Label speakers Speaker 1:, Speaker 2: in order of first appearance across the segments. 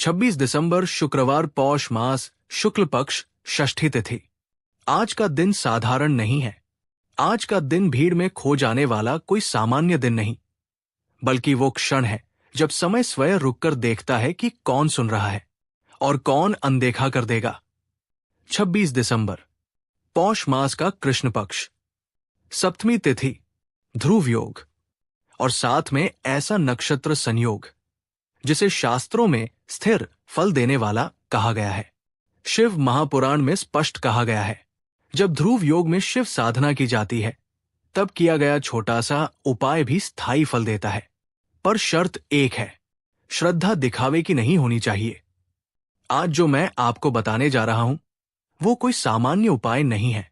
Speaker 1: 26 दिसंबर शुक्रवार, पौष मास, शुक्ल पक्ष, षष्ठी तिथि। आज का दिन साधारण नहीं है। आज का दिन भीड़ में खो जाने वाला कोई सामान्य दिन नहीं, बल्कि वो क्षण है जब समय स्वयं रुककर देखता है कि कौन सुन रहा है और कौन अनदेखा कर देगा। 26 दिसंबर, पौष मास का कृष्ण पक्ष, सप्तमी तिथि, ध्रुव योग, और साथ में ऐसा नक्षत्र संयोग जिसे शास्त्रों में स्थिर फल देने वाला कहा गया है। शिव महापुराण में स्पष्ट कहा गया है, जब ध्रुव योग में शिव साधना की जाती है तब किया गया छोटा सा उपाय भी स्थायी फल देता है। पर शर्त एक है, श्रद्धा दिखावे की नहीं होनी चाहिए। आज जो मैं आपको बताने जा रहा हूं वो कोई सामान्य उपाय नहीं है।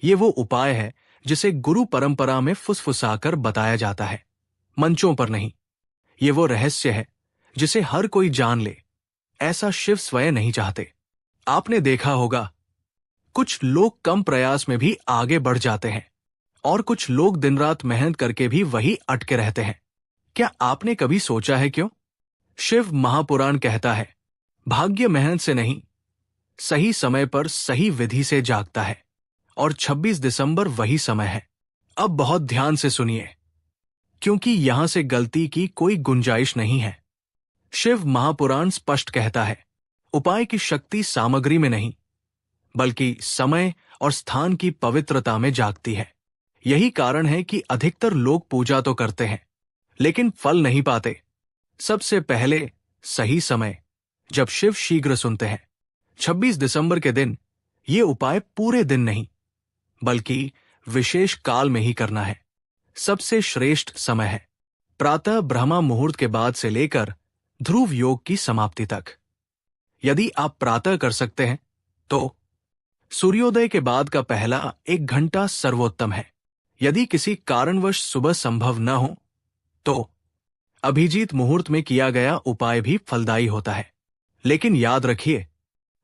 Speaker 1: ये वो उपाय है जिसे गुरु परंपरा में फुसफुसाकर बताया जाता है, मंचों पर नहीं। ये वो रहस्य है जिसे हर कोई जान ले, ऐसा शिव स्वयं नहीं चाहते। आपने देखा होगा, कुछ लोग कम प्रयास में भी आगे बढ़ जाते हैं और कुछ लोग दिन रात मेहनत करके भी वही अटके रहते हैं। क्या आपने कभी सोचा है क्यों? शिव महापुराण कहता है, भाग्य मेहनत से नहीं, सही समय पर सही विधि से जागता है, और 26 दिसंबर वही समय है। अब बहुत ध्यान से सुनिए, क्योंकि यहां से गलती की कोई गुंजाइश नहीं है। शिव महापुराण स्पष्ट कहता है, उपाय की शक्ति सामग्री में नहीं, बल्कि समय और स्थान की पवित्रता में जागती है। यही कारण है कि अधिकतर लोग पूजा तो करते हैं, लेकिन फल नहीं पाते। सबसे पहले सही समय, जब शिव शीघ्र सुनते हैं। 26 दिसंबर के दिन ये उपाय पूरे दिन नहीं, बल्कि विशेष काल में ही करना है। सबसे श्रेष्ठ समय है प्रातः ब्रह्मा मुहूर्त के बाद से लेकर ध्रुव योग की समाप्ति तक। यदि आप प्रातः कर सकते हैं तो सूर्योदय के बाद का पहला 1 घंटा सर्वोत्तम है। यदि किसी कारणवश सुबह संभव न हो तो अभिजीत मुहूर्त में किया गया उपाय भी फलदायी होता है। लेकिन याद रखिए,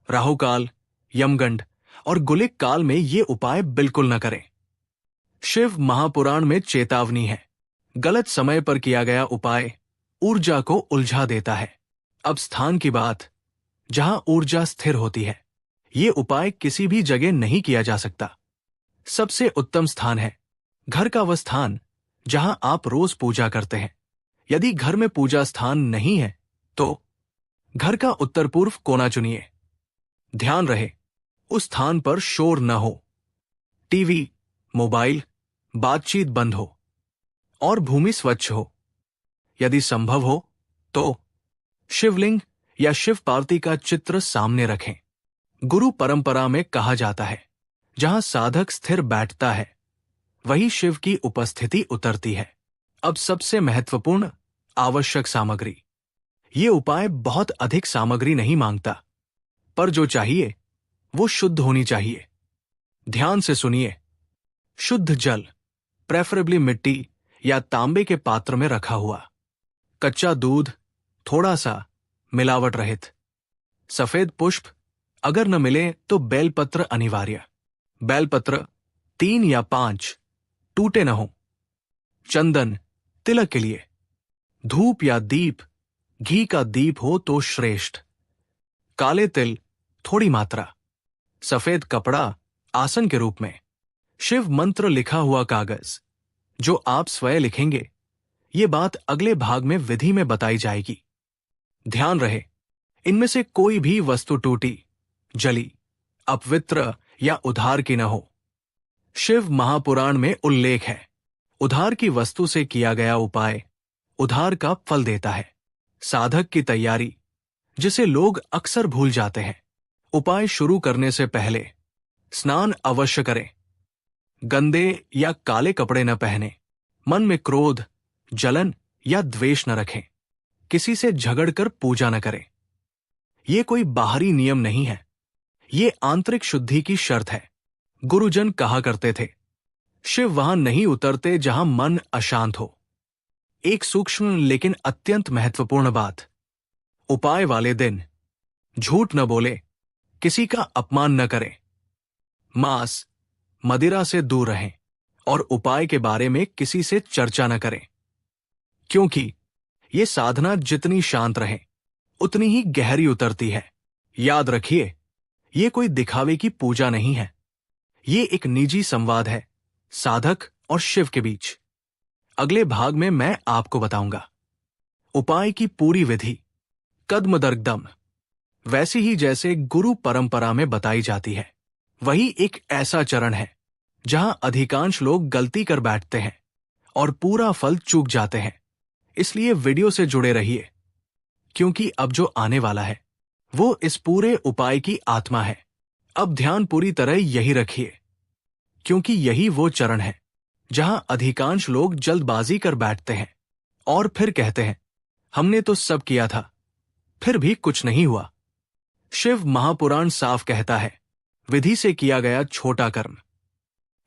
Speaker 1: राहुकाल, यमगंड और गुलिक काल में ये उपाय बिल्कुल न करें। शिव महापुराण में चेतावनी है, गलत समय पर किया गया उपाय ऊर्जा को उलझा देता है। अब स्थान की बात, जहां ऊर्जा स्थिर होती है, ये उपाय किसी भी जगह नहीं किया जा सकता। सबसे उत्तम स्थान है घर का वह स्थान जहां आप रोज पूजा करते हैं। यदि घर में पूजा स्थान नहीं है तो घर का उत्तर पूर्व कोना चुनिए। ध्यान रहे, उस स्थान पर शोर न हो, टीवी, मोबाइल, बातचीत बंद हो और भूमि स्वच्छ हो। यदि संभव हो तो शिवलिंग या शिव पार्वती का चित्र सामने रखें। गुरु परंपरा में कहा जाता है, जहां साधक स्थिर बैठता है वही शिव की उपस्थिति उतरती है। अब सबसे महत्वपूर्ण आवश्यक सामग्री। ये उपाय बहुत अधिक सामग्री नहीं मांगता, पर जो चाहिए वो शुद्ध होनी चाहिए। ध्यान से सुनिए, शुद्ध जल, प्रेफरेबली मिट्टी या तांबे के पात्र में रखा हुआ, कच्चा दूध, थोड़ा सा मिलावट रहित, सफेद पुष्प, अगर न मिले तो बेलपत्र अनिवार्य। बेलपत्र 3 या 5, टूटे न हो। चंदन तिलक के लिए, धूप या दीप, घी का दीप हो तो श्रेष्ठ। काले तिल थोड़ी मात्रा, सफेद कपड़ा आसन के रूप में, शिव मंत्र लिखा हुआ कागज जो आप स्वयं लिखेंगे। ये बात अगले भाग में विधि में बताई जाएगी। ध्यान रहे, इनमें से कोई भी वस्तु टूटी, जली, अपवित्र या उधार की न हो। शिव महापुराण में उल्लेख है, उधार की वस्तु से किया गया उपाय उधार का फल देता है। साधक की तैयारी, जिसे लोग अक्सर भूल जाते हैं। उपाय शुरू करने से पहले स्नान अवश्य करें। गंदे या काले कपड़े न पहने। मन में क्रोध, जलन या द्वेष न रखें। किसी से झगड़कर पूजा न करें। ये कोई बाहरी नियम नहीं है, ये आंतरिक शुद्धि की शर्त है। गुरुजन कहा करते थे, शिव वहां नहीं उतरते जहां मन अशांत हो। एक सूक्ष्म लेकिन अत्यंत महत्वपूर्ण बात, उपाय वाले दिन झूठ न बोले, किसी का अपमान न करें, मांस, मदिरा से दूर रहें और उपाय के बारे में किसी से चर्चा न करें। क्योंकि ये साधना जितनी शांत रहे, उतनी ही गहरी उतरती है। याद रखिए, ये कोई दिखावे की पूजा नहीं है। ये एक निजी संवाद है, साधक और शिव के बीच। अगले भाग में मैं आपको बताऊंगा उपाय की पूरी विधि, कदम दर कदम, वैसी ही जैसे गुरु परंपरा में बताई जाती है। वही एक ऐसा चरण है जहां अधिकांश लोग गलती कर बैठते हैं और पूरा फल चूक जाते हैं। इसलिए वीडियो से जुड़े रहिए, क्योंकि अब जो आने वाला है वो इस पूरे उपाय की आत्मा है। अब ध्यान पूरी तरह यही रखिए, क्योंकि यही वो चरण है जहां अधिकांश लोग जल्दबाजी कर बैठते हैं और फिर कहते हैं, हमने तो सब किया था, फिर भी कुछ नहीं हुआ। शिव महापुराण साफ कहता है, विधि से किया गया छोटा कर्म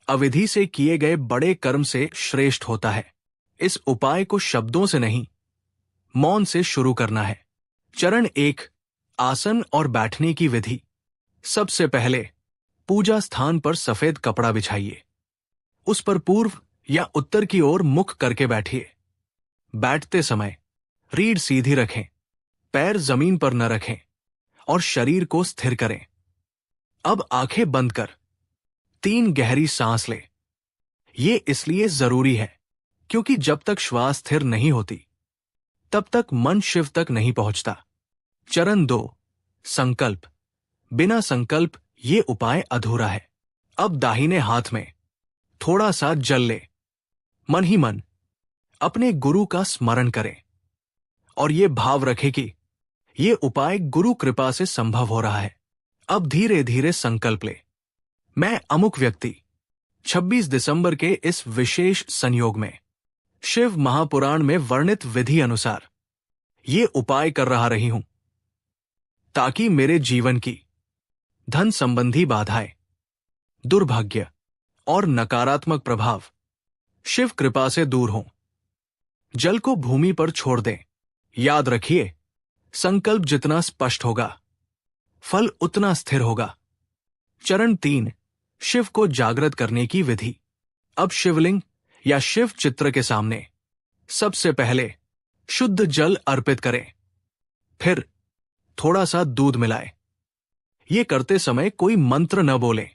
Speaker 1: अविधि से किए गए बड़े कर्म से श्रेष्ठ होता है। इस उपाय को शब्दों से नहीं, मौन से शुरू करना है। चरण 1, आसन और बैठने की विधि। सबसे पहले पूजा स्थान पर सफेद कपड़ा बिछाइए। उस पर पूर्व या उत्तर की ओर मुख करके बैठिए। बैठते समय रीढ़ सीधी रखें, पैर जमीन पर न रखें और शरीर को स्थिर करें। अब आंखें बंद कर 3 गहरी सांस ले। ये इसलिए जरूरी है क्योंकि जब तक श्वास स्थिर नहीं होती तब तक मन शिव तक नहीं पहुंचता। चरण 2, संकल्प। बिना संकल्प ये उपाय अधूरा है। अब दाहिने हाथ में थोड़ा सा जल ले। मन ही मन अपने गुरु का स्मरण करें और ये भाव रखें कि ये उपाय गुरु कृपा से संभव हो रहा है। अब धीरे धीरे संकल्प ले, मैं अमुक व्यक्ति 26 दिसंबर के इस विशेष संयोग में शिव महापुराण में वर्णित विधि अनुसार ये उपाय कर रही हूं, ताकि मेरे जीवन की धन संबंधी बाधाएं, दुर्भाग्य और नकारात्मक प्रभाव शिव कृपा से दूर हों। जल को भूमि पर छोड़ दें। याद रखिए, संकल्प जितना स्पष्ट होगा फल उतना स्थिर होगा। चरण 3, शिव को जागृत करने की विधि। अब शिवलिंग या शिव चित्र के सामने सबसे पहले शुद्ध जल अर्पित करें, फिर थोड़ा सा दूध मिलाएं। ये करते समय कोई मंत्र न बोलें,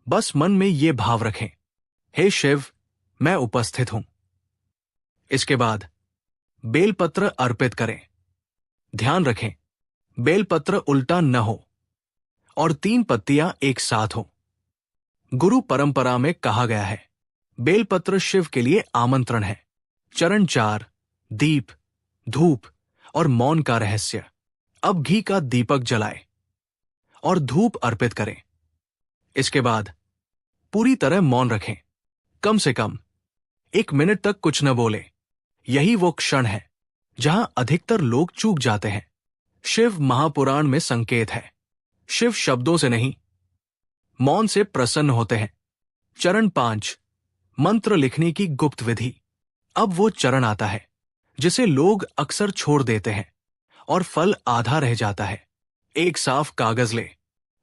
Speaker 1: बस मन में ये भाव रखें, हे शिव, मैं उपस्थित हूं। इसके बाद बेलपत्र अर्पित करें। ध्यान रखें, बेलपत्र उल्टा न हो और 3 पत्तियां एक साथ हो। गुरु परंपरा में कहा गया है, बेलपत्र शिव के लिए आमंत्रण है। चरण 4, दीप, धूप और मौन का रहस्य। अब घी का दीपक जलाएं और धूप अर्पित करें। इसके बाद पूरी तरह मौन रखें, कम से कम 1 मिनट तक कुछ न बोले। यही वो क्षण है जहां अधिकतर लोग चूक जाते हैं। शिव महापुराण में संकेत है, शिव शब्दों से नहीं, मौन से प्रसन्न होते हैं। चरण 5, मंत्र लिखने की गुप्त विधि। अब वो चरण आता है जिसे लोग अक्सर छोड़ देते हैं और फल आधा रह जाता है। एक साफ कागज ले,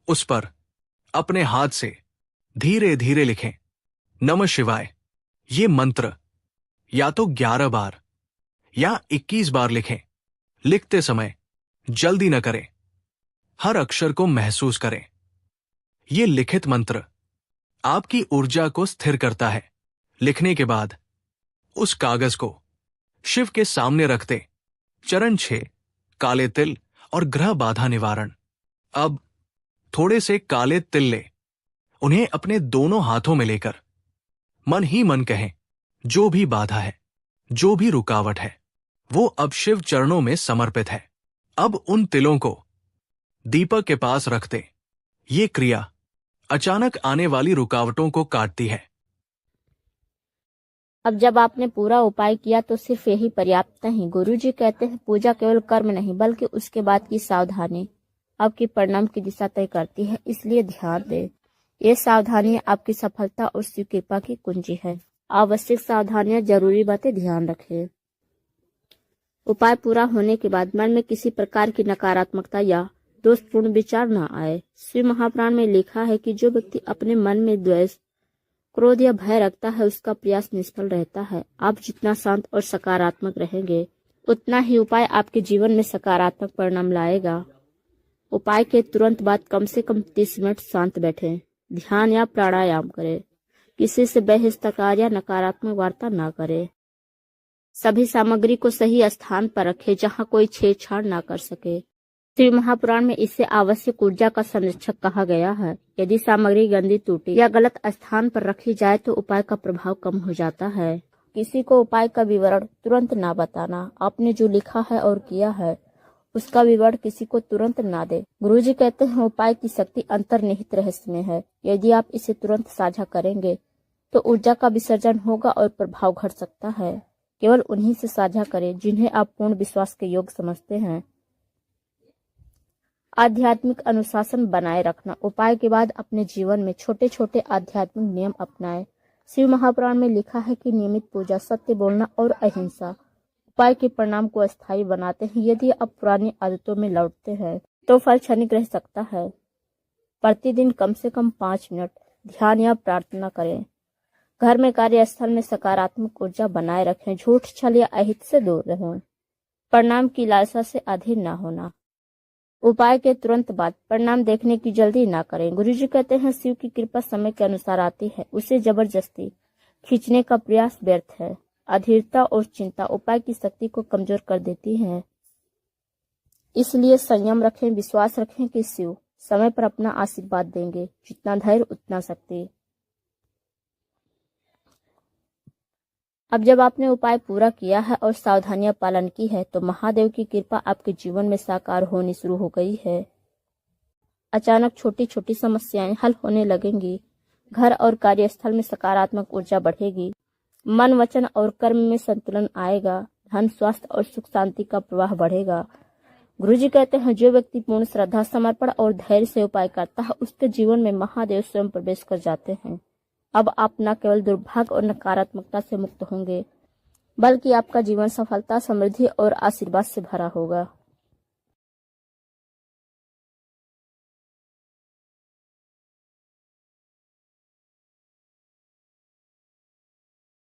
Speaker 1: उस पर अपने हाथ से धीरे धीरे लिखें, नमः शिवाय। ये मंत्र या तो 11 बार या 21 बार लिखें। लिखते समय जल्दी न करें, हर अक्षर को महसूस करें। ये लिखित मंत्र आपकी ऊर्जा को स्थिर करता है। लिखने के बाद उस कागज को शिव के सामने रखते। चरण 6, काले तिल और ग्रह बाधा निवारण। अब थोड़े से काले तिल ले, उन्हें अपने दोनों हाथों में लेकर मन ही मन कहें, जो भी बाधा है, जो भी रुकावट है, वो अब शिव चरणों में समर्पित है। अब उन तिलों को दीपक के पास रखते। ये क्रिया अचानक आने वाली रुकावटों को काटती है।
Speaker 2: अब जब आपने पूरा उपाय किया तो सिर्फ यही पर्याप्त नहीं। गुरुजी कहते हैं, पूजा केवल कर्म नहीं बल्कि उसके बाद की सावधानी आपकी परिणाम की दिशा तय करती है। इसलिए ध्यान दें, ये सावधानी आपकी सफलता और शिव कृपा की कुंजी है। आवश्यक सावधानियां, जरूरी बातें ध्यान रखें। उपाय पूरा होने के बाद मन में किसी प्रकार की नकारात्मकता या दोषपूर्ण विचार न आए। शिव महापुराण में लिखा है कि जो व्यक्ति अपने मन में द्वेष, क्रोध या भय रखता है उसका प्रयास निष्फल रहता है। आप जितना शांत और सकारात्मक रहेंगे उतना ही उपाय आपके जीवन में सकारात्मक परिणाम लाएगा। उपाय के तुरंत बाद कम से कम 30 मिनट शांत बैठें, ध्यान या प्राणायाम करें। किसी से बहिष्कार या नकारात्मक वार्ता ना करें। सभी सामग्री को सही स्थान पर रखें जहां कोई छेड़छाड़ ना कर सके। श्री महापुराण में इसे आवश्यक ऊर्जा का संरक्षक कहा गया है। यदि सामग्री गंदी, टूटी या गलत स्थान पर रखी जाए तो उपाय का प्रभाव कम हो जाता है। किसी को उपाय का विवरण तुरंत ना बताना। आपने जो लिखा है और किया है उसका विवरण किसी को तुरंत ना दे। गुरुजी कहते हैं उपाय की शक्ति अंतर्निहित रहस्य में है। यदि आप इसे तुरंत साझा करेंगे तो ऊर्जा का विसर्जन होगा और प्रभाव घट सकता है। केवल उन्हीं से साझा करें जिन्हें आप पूर्ण विश्वास के योग्य समझते हैं। आध्यात्मिक अनुशासन बनाए रखना। उपाय के बाद अपने जीवन में छोटे छोटे आध्यात्मिक नियम अपनाएं। शिव महापुराण में लिखा है कि नियमित पूजा, सत्य बोलना और अहिंसा उपाय के परिणाम को अस्थायी बनाते हैं। यदि आप पुरानी आदतों में लौटते हैं तो फल क्षणिक रह सकता है। प्रतिदिन कम से कम 5 मिनट ध्यान या प्रार्थना करें। घर में, कार्यस्थल में सकारात्मक ऊर्जा बनाए रखें। झूठ, छल या अहित से दूर रहें। परिणाम की लालसा से अधीर न होना। उपाय के तुरंत बाद परिणाम देखने की जल्दी ना करें। गुरुजी कहते हैं शिव की कृपा समय के अनुसार आती है। उसे जबरदस्ती खींचने का प्रयास व्यर्थ है। अधीरता और चिंता उपाय की शक्ति को कमजोर कर देती है। इसलिए संयम रखें, विश्वास रखें कि शिव समय पर अपना आशीर्वाद देंगे। जितना धैर्य उतना शक्ति। अब जब आपने उपाय पूरा किया है और सावधानियां पालन की है तो महादेव की कृपा आपके जीवन में साकार होनी शुरू हो गई है। अचानक छोटी छोटी समस्याएं हल होने लगेंगी। घर और कार्यस्थल में सकारात्मक ऊर्जा बढ़ेगी। मन, वचन और कर्म में संतुलन आएगा। धन, स्वास्थ्य और सुख शांति का प्रवाह बढ़ेगा। गुरुजी कहते हैं जो व्यक्ति पूर्ण श्रद्धा, समर्पण और धैर्य से उपाय करता है उसके जीवन में महादेव स्वयं प्रवेश कर जाते हैं। अब आप न केवल दुर्भाग्य और नकारात्मकता से मुक्त होंगे बल्कि आपका जीवन सफलता, समृद्धि और आशीर्वाद से भरा होगा।